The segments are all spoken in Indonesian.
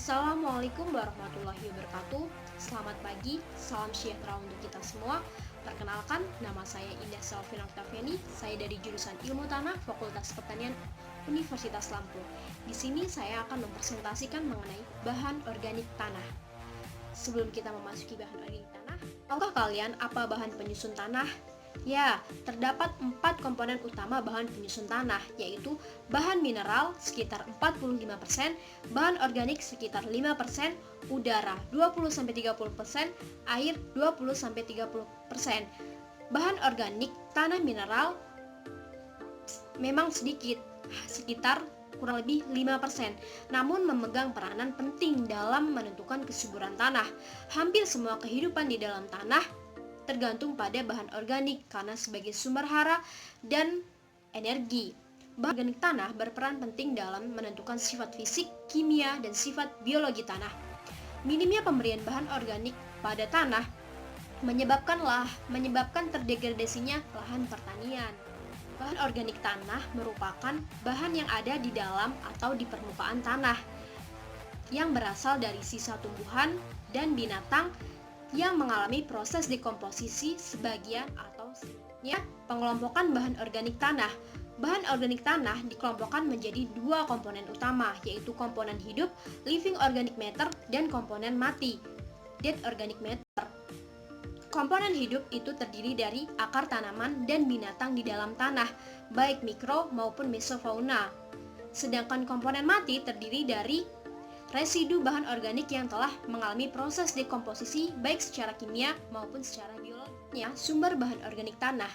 Assalamualaikum warahmatullahi wabarakatuh. Selamat pagi, salam sejahtera untuk kita semua. Perkenalkan, nama saya Indah Selvina Octaviani. Saya dari jurusan Ilmu Tanah, Fakultas Pertanian Universitas Lampung. Di sini saya akan mempresentasikan mengenai bahan organik tanah. Sebelum kita memasuki bahan organik tanah, tahukah kalian apa bahan penyusun tanah? Ya, terdapat 4 komponen utama bahan penyusun tanah, yaitu bahan mineral sekitar 45%, bahan organik sekitar 5%, udara 20-30%, air 20-30%. Bahan organik tanah mineral memang sedikit, sekitar kurang lebih 5%, namun memegang peranan penting dalam menentukan kesuburan tanah. Hampir semua kehidupan di dalam tanah tergantung pada bahan organik karena sebagai sumber hara dan energi. Bahan organik tanah berperan penting dalam menentukan sifat fisik, kimia, dan sifat biologi tanah. Minimnya pemberian bahan organik pada tanah menyebabkan terdegradasinya lahan pertanian. Bahan organik tanah merupakan bahan yang ada di dalam atau di permukaan tanah yang berasal dari sisa tumbuhan dan binatang yang mengalami proses dekomposisi sebagian atau seluruhnya. Pengelompokan bahan organik tanah. Bahan organik tanah dikelompokkan menjadi 2 komponen utama, yaitu komponen hidup, living organic matter, dan komponen mati, dead organic matter. Komponen hidup itu terdiri dari akar tanaman dan binatang di dalam tanah, baik mikro maupun mesofauna. Sedangkan komponen mati terdiri dari residu bahan organik yang telah mengalami proses dekomposisi baik secara kimia maupun secara biologi. Sumber bahan organik tanah.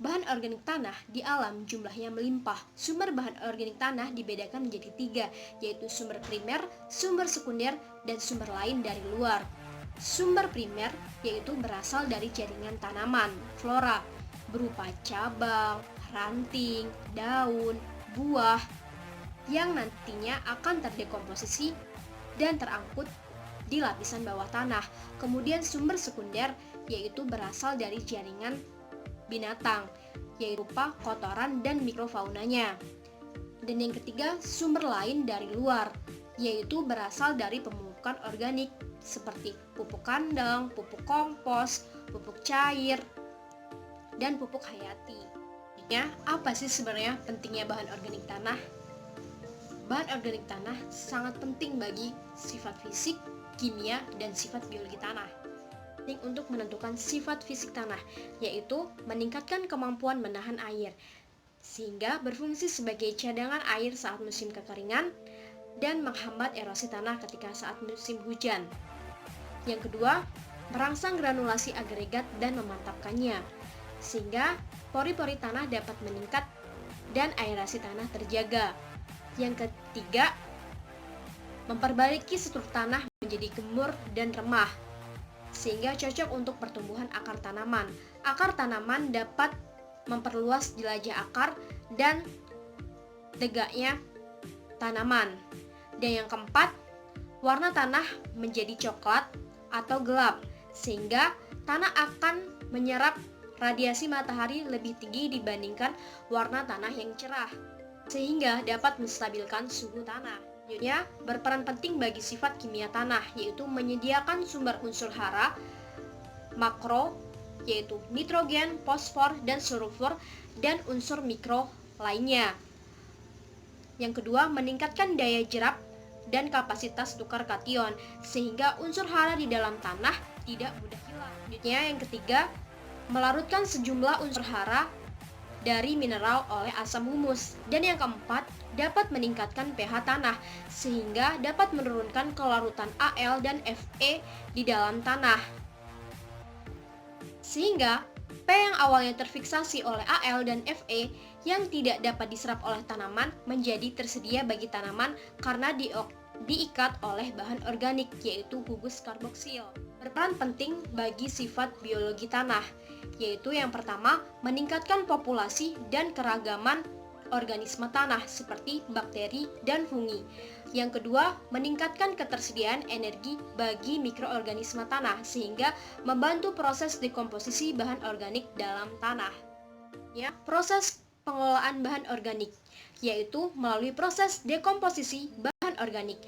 Bahan organik tanah di alam jumlahnya melimpah. Sumber bahan organik tanah dibedakan menjadi 3, yaitu sumber primer, sumber sekunder, dan sumber lain dari luar. Sumber primer yaitu berasal dari jaringan tanaman, flora, berupa cabang, ranting, daun, buah, yang nantinya akan terdekomposisi dan terangkut di lapisan bawah tanah. Kemudian sumber sekunder yaitu berasal dari jaringan binatang, yaitu berupa kotoran dan mikrofaunanya. Dan yang ketiga, sumber lain dari luar, yaitu berasal dari pemupukan organik seperti pupuk kandang, pupuk kompos, pupuk cair, dan pupuk hayati. Apa sih sebenarnya pentingnya bahan organik tanah? Bahan organik tanah sangat penting bagi sifat fisik, kimia, dan sifat biologi tanah. Penting untuk menentukan sifat fisik tanah, yaitu meningkatkan kemampuan menahan air, sehingga berfungsi sebagai cadangan air saat musim kekeringan, dan menghambat erosi tanah ketika saat musim hujan. Yang kedua, merangsang granulasi agregat dan memantapkannya, sehingga pori-pori tanah dapat meningkat dan aerasi tanah terjaga. Yang ketiga, memperbaiki struktur tanah menjadi gembur dan remah, sehingga cocok untuk pertumbuhan akar tanaman. Akar tanaman dapat memperluas jelajah akar dan tegaknya tanaman. Dan yang keempat, warna tanah menjadi coklat atau gelap, sehingga tanah akan menyerap radiasi matahari lebih tinggi dibandingkan warna tanah yang cerah, sehingga dapat menstabilkan suhu tanah. Selanjutnya, berperan penting bagi sifat kimia tanah, yaitu menyediakan sumber unsur hara makro, yaitu nitrogen, fosfor, dan sulfur, dan unsur mikro lainnya. Yang kedua, meningkatkan daya jerap dan kapasitas tukar kation, sehingga unsur hara di dalam tanah tidak mudah hilang. Selanjutnya, yang ketiga, melarutkan sejumlah unsur hara dari mineral oleh asam humus. Dan yang keempat, dapat meningkatkan pH tanah, sehingga dapat menurunkan kelarutan Al dan Fe di dalam tanah, sehingga P yang awalnya terfiksasi oleh Al dan Fe yang tidak dapat diserap oleh tanaman menjadi tersedia bagi tanaman karena diikat oleh bahan organik, yaitu gugus karboksil. Berperan penting bagi sifat biologi tanah, yaitu yang pertama, meningkatkan populasi dan keragaman organisme tanah seperti bakteri dan fungi. Yang kedua, meningkatkan ketersediaan energi bagi mikroorganisme tanah sehingga membantu proses dekomposisi bahan organik dalam tanah. Proses pengelolaan bahan organik, yaitu melalui proses dekomposisi bahan organik.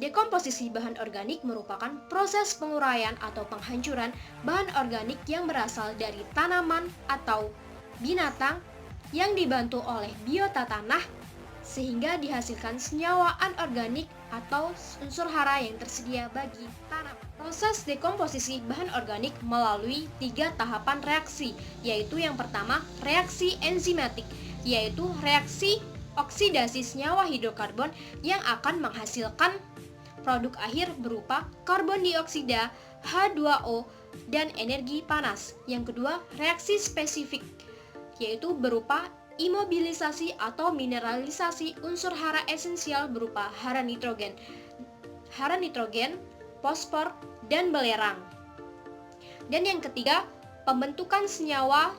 Dekomposisi bahan organik merupakan proses penguraian atau penghancuran bahan organik yang berasal dari tanaman atau binatang yang dibantu oleh biota tanah sehingga dihasilkan senyawa anorganik atau unsur hara yang tersedia bagi tanaman. Proses dekomposisi bahan organik melalui 3 tahapan reaksi, yaitu yang pertama reaksi enzimatik, yaitu reaksi oksidasi senyawa hidrokarbon yang akan menghasilkan produk akhir berupa karbon dioksida, H2O, dan energi panas. Yang kedua, reaksi spesifik, yaitu berupa imobilisasi atau mineralisasi unsur hara esensial berupa hara nitrogen, fosfor, dan belerang. Dan yang ketiga, pembentukan senyawa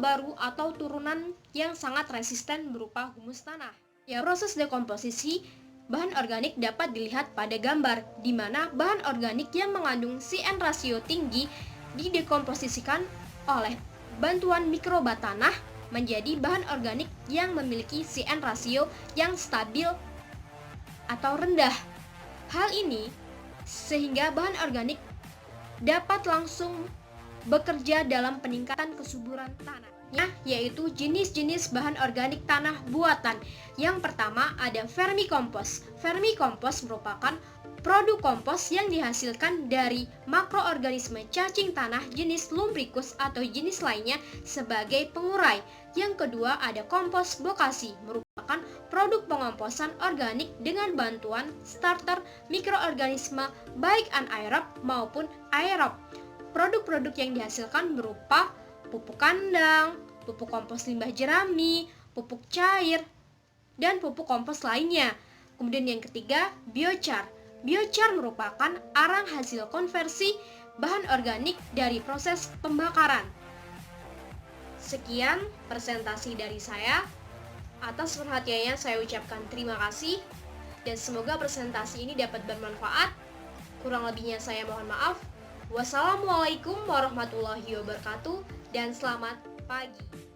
baru atau turunan yang sangat resisten berupa humus tanah. Ya, proses dekomposisi bahan organik dapat dilihat pada gambar, di mana bahan organik yang mengandung CN rasio tinggi didekomposisikan oleh bantuan mikroba tanah menjadi bahan organik yang memiliki CN rasio yang stabil atau rendah. Hal ini sehingga bahan organik dapat langsung bekerja dalam peningkatan kesuburan tanah, yaitu jenis-jenis bahan organik tanah buatan. Yang pertama ada vermikompos. Vermikompos merupakan produk kompos yang dihasilkan dari makroorganisme cacing tanah jenis lumbricus atau jenis lainnya sebagai pengurai. Yang kedua ada kompos bokasi, merupakan produk pengomposan organik dengan bantuan starter mikroorganisme baik anaerob maupun aerob. Produk-produk yang dihasilkan berupa pupuk kandang, pupuk kompos limbah jerami, pupuk cair, dan pupuk kompos lainnya. Kemudian yang ketiga, biochar. Biochar merupakan arang hasil konversi bahan organik dari proses pembakaran. Sekian presentasi dari saya. Atas perhatiannya saya ucapkan terima kasih dan semoga presentasi ini dapat bermanfaat. Kurang lebihnya saya mohon maaf. Wassalamualaikum warahmatullahi wabarakatuh dan selamat pagi.